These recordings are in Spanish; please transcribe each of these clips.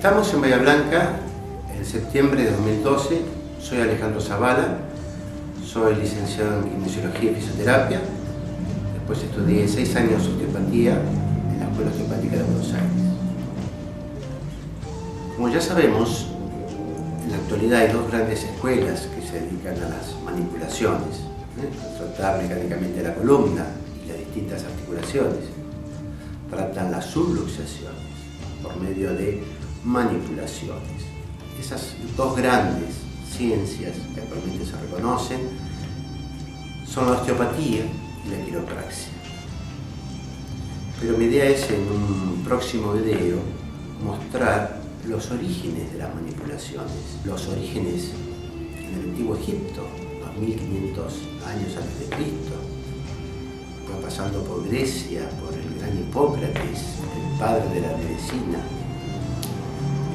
Estamos en Bahía Blanca en septiembre de 2012. Soy Alejandro Zavala, soy licenciado en Kinesiología y Fisioterapia. Después estudié 6 años osteopatía en la Escuela Osteopática de Buenos Aires. Como ya sabemos, en la actualidad hay 2 grandes escuelas que se dedican a las manipulaciones, a tratar mecánicamente la columna y las distintas articulaciones. Tratan las subluxaciones por medio de manipulaciones. Esas 2 grandes ciencias que actualmente se reconocen son la osteopatía y la quiropraxia. Pero mi idea es en un próximo video mostrar los orígenes de las manipulaciones, los orígenes en el antiguo Egipto, 2500 años antes de Cristo, fue pasando por Grecia, por el gran Hipócrates, el padre de la medicina.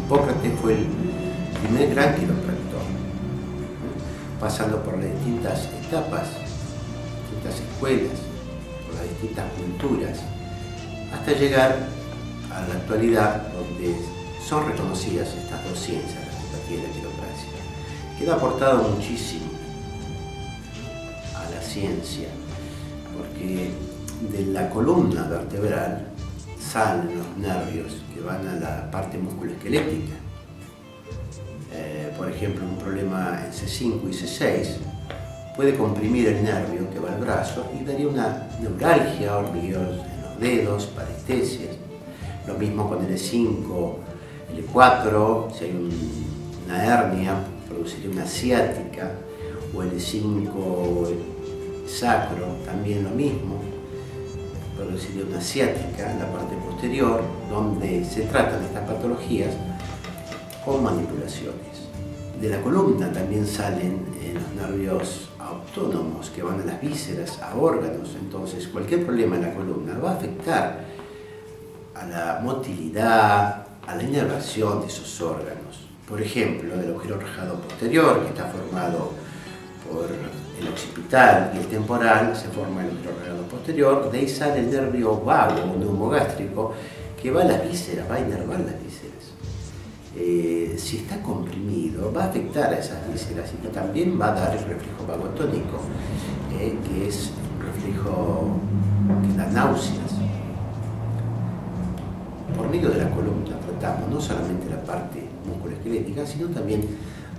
Hipócrates fue el primer gran quiropractor, pasando por las distintas etapas, distintas escuelas, por las distintas culturas, hasta llegar a la actualidad donde son reconocidas estas 2 ciencias, la osteopatía y la quiropraxia, que ha aportado muchísimo a la ciencia, porque de la columna vertebral salen los nervios que van a la parte musculoesquelética. Por ejemplo, un problema en C5 y C6 puede comprimir el nervio que va al brazo y daría una neuralgia, hormigueos en los dedos, parestesias. Lo mismo con el E5, el E4, si hay una hernia, produciría una ciática, o el E5 sacro, también lo mismo, produciría una ciática en la parte posterior, donde se tratan estas patologías con manipulaciones. De la columna también salen los nervios autónomos que van a las vísceras, a órganos. Entonces cualquier problema en la columna va a afectar a la motilidad, a la inervación de esos órganos. Por ejemplo, del agujero rajado posterior, que está formado por el occipital y el temporal, se forma el agujero rajado posterior. De ahí sale el nervio vago o neumogástrico, que va a las vísceras, va a inervar las vísceras. Si está comprimido, va a afectar a esas vísceras y también va a dar el reflejo vagotónico, que es un reflejo que da náuseas. Por medio de la columna tratamos no solamente la parte musculoesquelética, sino también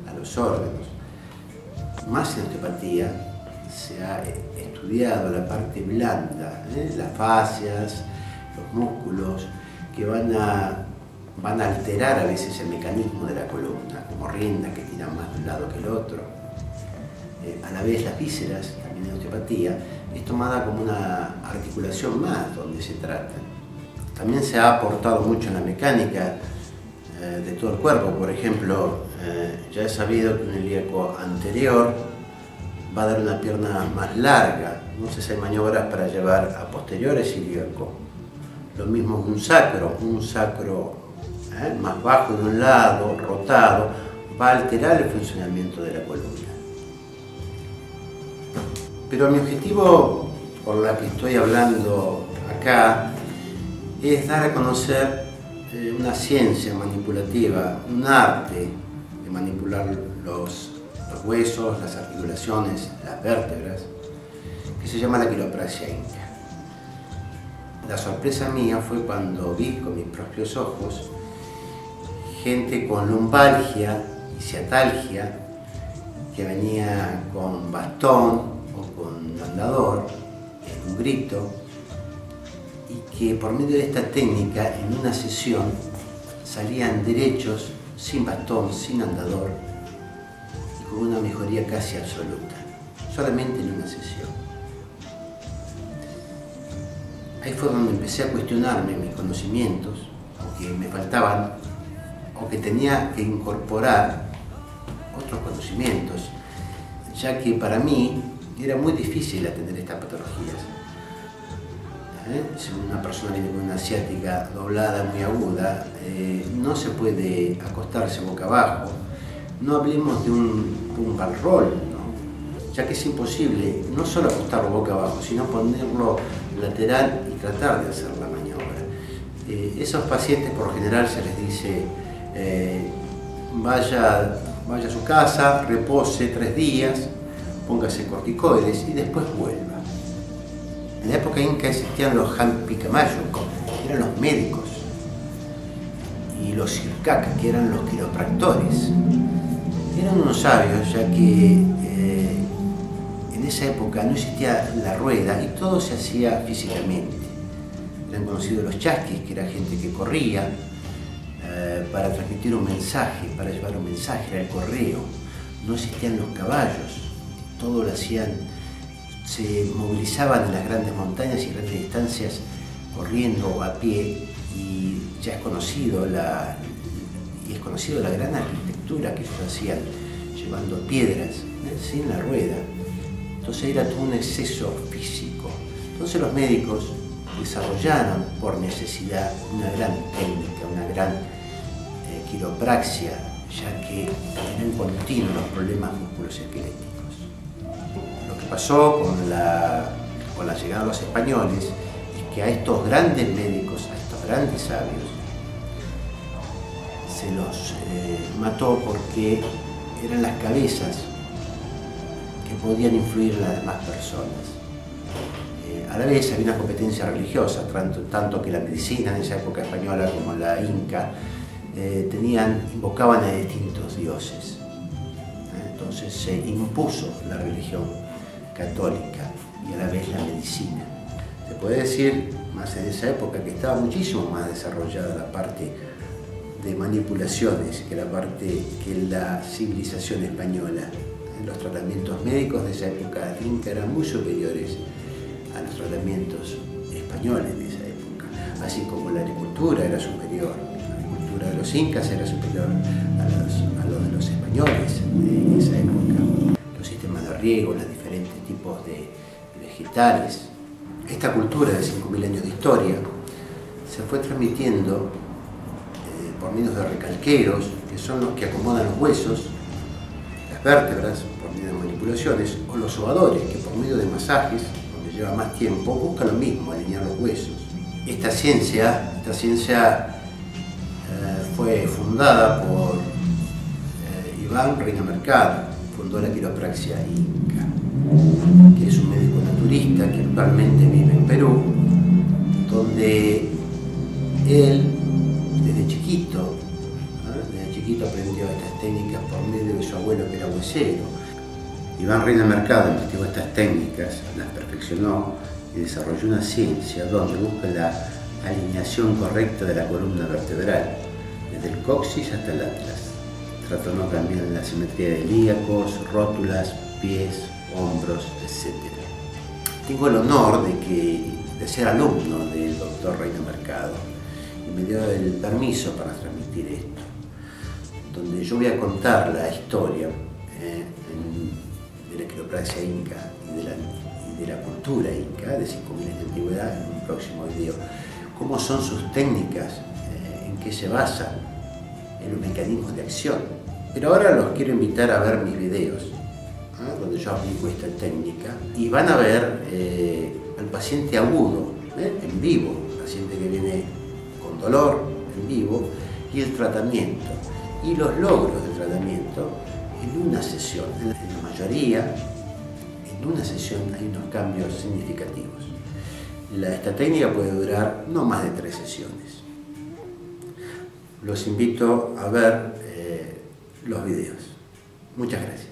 a los órganos. Más en osteopatía se ha estudiado la parte blanda, las fascias, los músculos, que van a alterar a veces el mecanismo de la columna, como riendas que tiran más de un lado que el otro. A la vez las vísceras, también en osteopatía, es tomada como una articulación más donde se tratan. También se ha aportado mucho en la mecánica de todo el cuerpo. Por ejemplo, ya he sabido que un ilíaco anterior va a dar una pierna más larga. Entonces hay maniobras para llevar a posteriores ilíaco. Lo mismo que un sacro más bajo de un lado, rotado, va a alterar el funcionamiento de la columna. Pero mi objetivo, por la que estoy hablando acá, es dar a conocer una ciencia manipulativa, un arte de manipular los huesos, las articulaciones, las vértebras, que se llama la quiropraxia inca. La sorpresa mía fue cuando vi con mis propios ojos gente con lumbalgia y ciatalgia que venía con bastón o con andador, en un grito, y que por medio de esta técnica en una sesión salían derechos, sin bastón, sin andador y con una mejoría casi absoluta, solamente en una sesión. Ahí fue donde empecé a cuestionarme mis conocimientos, o que me faltaban, o que tenía que incorporar otros conocimientos, ya que para mí era muy difícil atender estas patologías. Si una persona viene con una ciática doblada muy aguda, no se puede acostarse boca abajo. No hablemos de un lumbar roll, ¿no? Ya que es imposible no solo acostarlo boca abajo, sino ponerlo lateral y tratar de hacer la maniobra. Esos pacientes por lo general se les dice vaya a su casa, repose 3 días, póngase corticoides y después vuelva. En la época inca existían los Hampi-Camayo, que eran los médicos, y los Sircaca, que eran los quiropractores. Eran unos sabios, ya que en esa época no existía la rueda y todo se hacía físicamente. Eran conocidos los chasquis, que era gente que corría para transmitir un mensaje, para llevar un mensaje, era el correo. No existían los caballos, todo lo hacían, se movilizaban en las grandes montañas y grandes distancias corriendo a pie, y ya es conocido la gran arquitectura que ellos hacían llevando piedras sin la rueda. Entonces era todo un exceso físico. Entonces los médicos desarrollaron por necesidad una gran técnica, una gran quiropraxia, ya que eran continuos los problemas musculoesqueléticos. Lo que pasó con la llegada de los españoles es que a estos grandes médicos, a estos grandes sabios, se los mató porque eran las cabezas que podían influir en las demás personas. A la vez había una competencia religiosa, tanto que la medicina en esa época española como la inca invocaban a distintos dioses. Entonces se impuso la religión católica y a la vez la medicina. Se puede decir, más en esa época, que estaba muchísimo más desarrollada la parte de manipulaciones que la civilización española. Los tratamientos médicos de esa época inca eran muy superiores a los tratamientos españoles de esa época, así como la agricultura era superior. La agricultura de los incas era superior a los de los españoles de esa época. Los sistemas de riego, los diferentes tipos de vegetales. Esta cultura de 5.000 años de historia se fue transmitiendo por medios de recalqueros, que son los que acomodan los huesos, las vértebras, por medio de manipulaciones, o los sobadores, que por medio de masajes, donde lleva más tiempo, busca lo mismo, alinear los huesos. Esta ciencia fue fundada por Iván Reina Mercado, fundó la quiropraxia inca, que es un médico naturista que actualmente vive en Perú, donde él desde chiquito aprendió estas técnicas por medio de su abuelo, que era huesero. Iván Reina Mercado investigó estas técnicas, las perfeccionó y desarrolló una ciencia donde busca la alineación correcta de la columna vertebral, desde el coxis hasta el atlas, tratando también la simetría de ilíacos, rótulas, pies, hombros, etc. Tengo el honor de ser alumno del doctor Reina Mercado, y me dio el permiso para transmitir esto, donde yo voy a contar la historia de la quiropraxia inca y de la cultura inca de 5.000 años de antigüedad en un próximo video. Cómo son sus técnicas, en qué se basan, en los mecanismos de acción. Pero ahora los quiero invitar a ver mis videos, donde yo aplico esta técnica, y van a ver al paciente agudo, en vivo, paciente que viene con dolor en vivo, y el tratamiento y los logros del tratamiento en una sesión. En la mayoría, en una sesión hay unos cambios significativos. Esta técnica puede durar no más de 3 sesiones. Los invito a ver los videos. Muchas gracias.